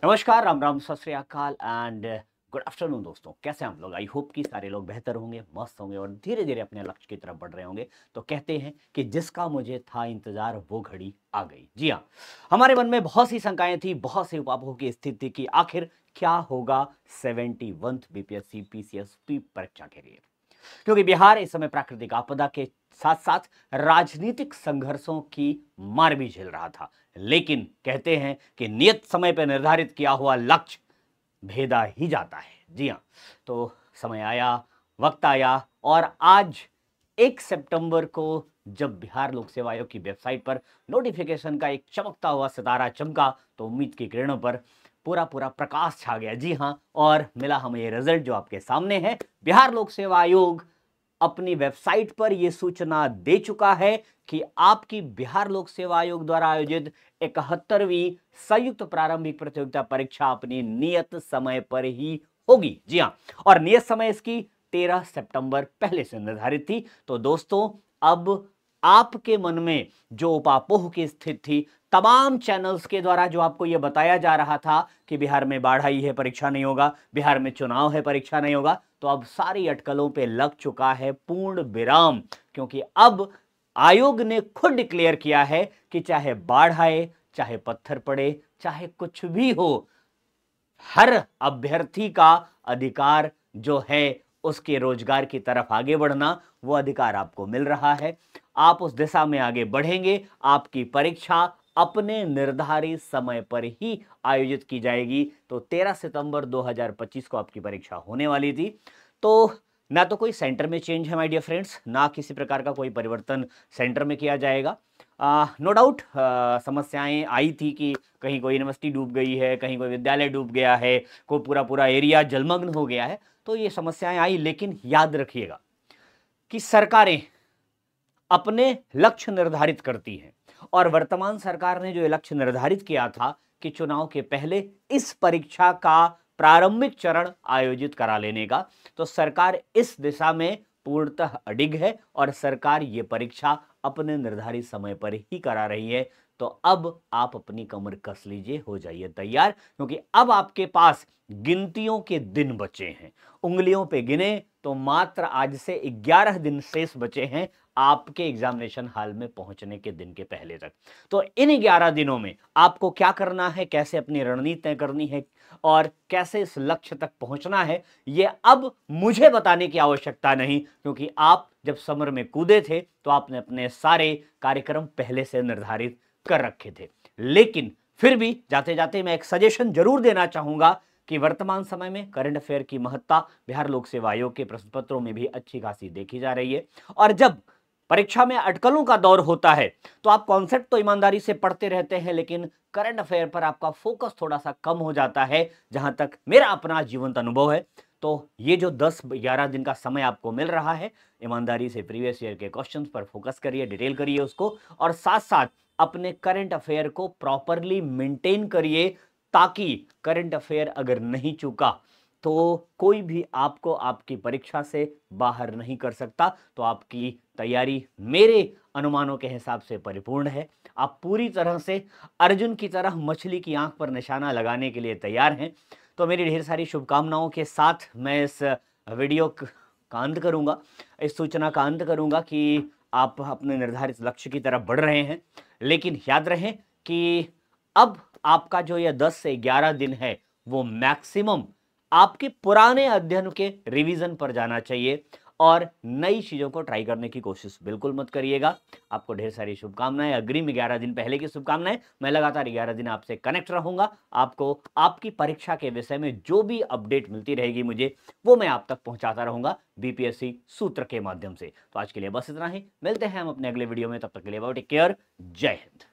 नमस्कार, राम राम, सत श्री अकाल एंड गुड आफ्टरनून दोस्तों। कैसे हैं आप लोग? आई होप कि सारे लोग बेहतर होंगे, मस्त होंगे और धीरे धीरे अपने लक्ष्य की तरफ बढ़ रहे होंगे। तो कहते हैं कि जिसका मुझे था इंतजार वो घड़ी आ गई। जी हाँ, हमारे मन में बहुत सी शंकाएं थी, बहुत सी उपापों की स्थिति की आखिर क्या होगा 71th बीपीएससी पीसीएसपी परीक्षा के लिए, क्योंकि बिहार इस समय प्राकृतिक आपदा के साथ साथ राजनीतिक संघर्षों की मार भी झेल रहा था। लेकिन कहते हैं कि नियत समय पर निर्धारित किया हुआ लक्ष्य भेदा ही जाता है। जी हाँ, तो समय आया, वक्त आया और आज 1 सितंबर को जब बिहार लोक सेवा आयोग की वेबसाइट पर नोटिफिकेशन का एक चमकता हुआ सितारा चमका तो उम्मीद की किरणों पर पूरा पूरा प्रकाश छा गया। जी हाँ, और मिला हमें ये रिजल्ट जो आपके सामने है। बिहार लोक सेवा आयोग अपनी वेबसाइट पर यह सूचना दे चुका है कि आपकी बिहार लोक सेवा आयोग द्वारा आयोजित 71वीं संयुक्त प्रारंभिक प्रतियोगिता परीक्षा अपनी नियत समय पर ही होगी। जी हां, और नियत समय इसकी 13 सितंबर पहले से निर्धारित थी। तो दोस्तों, अब आपके मन में जो उपापोह की स्थिति थी, तमाम चैनल्स के द्वारा जो आपको यह बताया जा रहा था कि बिहार में बाढ़ आई है, परीक्षा नहीं होगा, बिहार में चुनाव है, परीक्षा नहीं होगा, तो अब सारी अटकलों पे लग चुका है पूर्ण विराम। क्योंकि अब आयोग ने खुद डिक्लेयर किया है कि चाहे बाढ़ आए, चाहे पत्थर पड़े, चाहे कुछ भी हो, हर अभ्यर्थी का अधिकार जो है उसके रोजगार की तरफ आगे बढ़ना, वो अधिकार आपको मिल रहा है। आप उस दिशा में आगे बढ़ेंगे, आपकी परीक्षा अपने निर्धारित समय पर ही आयोजित की जाएगी। तो 13 सितंबर 2025 को आपकी परीक्षा होने वाली थी। तो ना तो कोई सेंटर में चेंज है माय डियर फ्रेंड्स, ना किसी प्रकार का कोई परिवर्तन सेंटर में किया जाएगा। नो डाउट समस्याएं आई थी कि कहीं कोई यूनिवर्सिटी डूब गई है, कहीं कोई विद्यालय डूब गया है, कोई पूरा पूरा एरिया जलमग्न हो गया है, तो ये समस्याएं आई। लेकिन याद रखिएगा कि सरकारें अपने लक्ष्य निर्धारित करती हैं और वर्तमान सरकार ने जो ये लक्ष्य निर्धारित किया था कि चुनाव के पहले इस परीक्षा का प्रारंभिक चरण आयोजित करा लेने का, तो सरकार इस दिशा में पूर्णतः अडिग है और सरकार ये परीक्षा अपने निर्धारित समय पर ही करा रही है। तो अब आप अपनी कमर कस लीजिए, हो जाइए तैयार, क्योंकि अब आपके पास गिनतियों के दिन बचे हैं। उंगलियों पे गिने तो मात्र आज से 11 दिन शेष बचे हैं आपके एग्जामिनेशन हॉल में पहुंचने के दिन के पहले तक। तो इन 11 दिनों में आपको क्या करना है, कैसे अपनी रणनीति तय करनी है और कैसे इस लक्ष्य तक पहुंचना है, यह अब मुझे बताने की आवश्यकता नहीं, क्योंकि आप जब समर में कूदे थे तो आपने अपने सारे कार्यक्रम पहले से निर्धारित कर रखे थे। लेकिन फिर भी जाते जाते मैं एक सजेशन जरूर देना चाहूंगा कि वर्तमान समय में करंट अफेयर की महत्ता बिहार लोक सेवा आयोग के प्रश्न पत्रों में भी अच्छी खासी देखी जा रही है। और जब परीक्षा में अटकलों का दौर होता है तो आप कॉन्सेप्ट तो ईमानदारी से पढ़ते रहते हैं, लेकिन करंट अफेयर पर आपका फोकस थोड़ा सा कम हो जाता है, जहां तक मेरा अपना जीवंत अनुभव है। तो ये जो 10-11 दिन का समय आपको मिल रहा है, ईमानदारी से प्रीवियस ईयर के क्वेश्चंस पर फोकस करिए, डिटेल करिए उसको, और साथ साथ अपने करंट अफेयर को प्रॉपरली मेंटेन करिए, ताकि करंट अफेयर अगर नहीं चूका तो कोई भी आपको आपकी परीक्षा से बाहर नहीं कर सकता। तो आपकी तैयारी मेरे अनुमानों के हिसाब से परिपूर्ण है। आप पूरी तरह से अर्जुन की तरह मछली की आंख पर निशाना लगाने के लिए तैयार हैं। तो मेरी ढेर सारी शुभकामनाओं के साथ मैं इस वीडियो का अंत करूंगा, इस सूचना का अंत करूंगा कि आप अपने निर्धारित लक्ष्य की तरफ बढ़ रहे हैं। लेकिन याद रहे कि अब आपका जो यह 10 से 11 दिन है वो मैक्सिमम आपके पुराने अध्ययन के रिवीजन पर जाना चाहिए और नई चीजों को ट्राई करने की कोशिश बिल्कुल मत करिएगा। आपको ढेर सारी शुभकामनाएं, अग्रिम 11 दिन पहले की शुभकामनाएं। मैं लगातार 11 दिन आपसे कनेक्ट रहूंगा। आपको आपकी परीक्षा के विषय में जो भी अपडेट मिलती रहेगी मुझे, वो मैं आप तक पहुंचाता रहूंगा बीपीएससी सूत्र के माध्यम से। तो आज के लिए बस इतना ही, मिलते हैं हम अपने अगले वीडियो में, तब तक के लिए टेक केयर, जय हिंद।